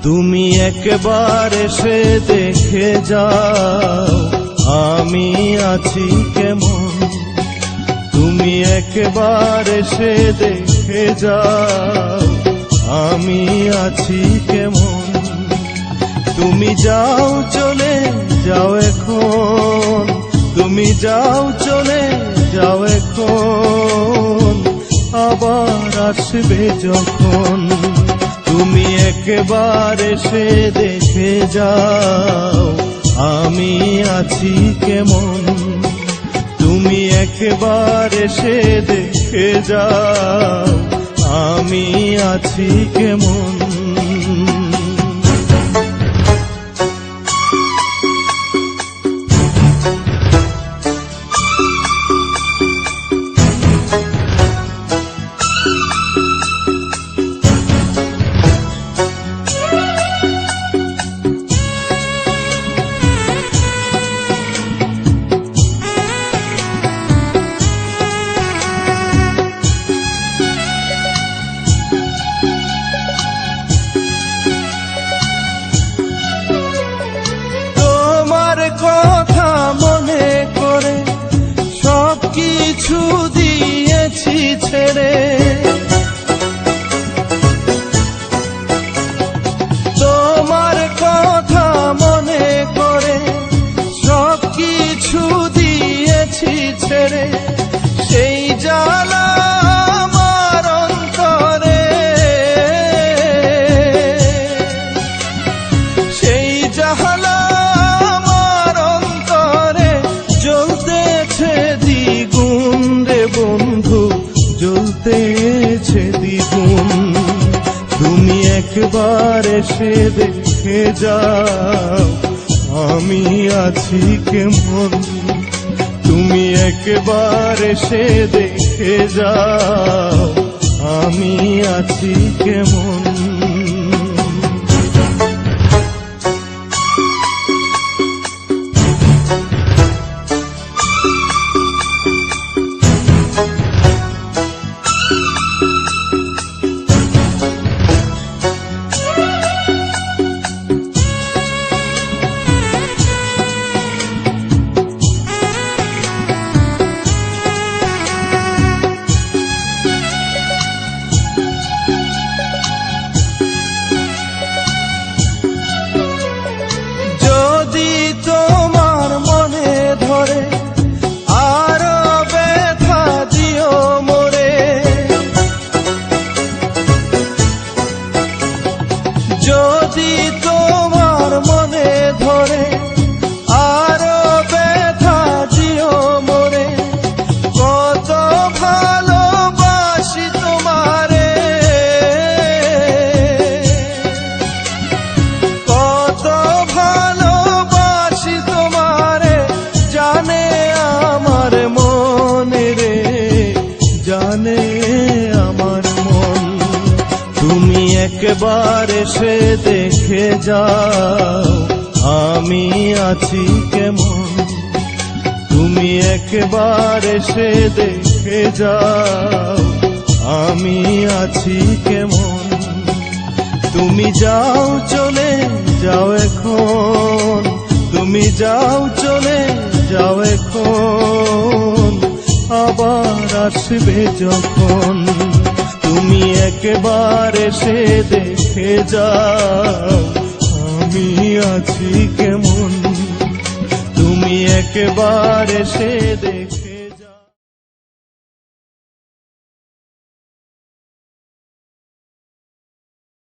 তুমি একবার এসে দেখে যাও আমি আছি কেমন। তুমি একবার এসে দেখে যাও আমি আছি কেমন। তুমি যাও চলে যাও এখন, তুমি যাও চলে যাও এখন, আবার আসবে যখন। তুমি একবার এসে দেখে যাও আমি আছি কেমন। তুমি একবার এসে দেখে যাও আমি আছি কেমন। কথা মনে করে সব কিছু দিয়েছি ছেড়ে, তোমার কথা মনে করে সব কিছু দিয়েছি ছেড়ে। সেই জ্বালা আমার অন্তরে, সেই জ্বালা দ্বিগুণ রে বন্ধু, জ্বলতেছে দ্বিগুণ। তুমি একবার এসে দেখে যাও আমি আছি কেমন। তুমি একবার এসে দেখে যাও আমি আছি কেমন। তোমার মনে ধরে আরো ব্যথা দিও মোরে, যদি তোমার মনে ধরে আরো ব্যথা দিও মোরে। কত ভালোবাসি তোমারে, কত জানে আমার মন। তুমি একবার এসে দেখে যাও আমি আছি কেমন। তুমি একবার এসে দেখে যাও আমি আছি কেমন। তুমি যাও চলে যাও এখন, তুমি যাও চলে যাও এখন, আবার আসবে যখন। তুমি একবার এসে দেখে যাও আমি আছি কেমন। তুমি একবার এসে দেখে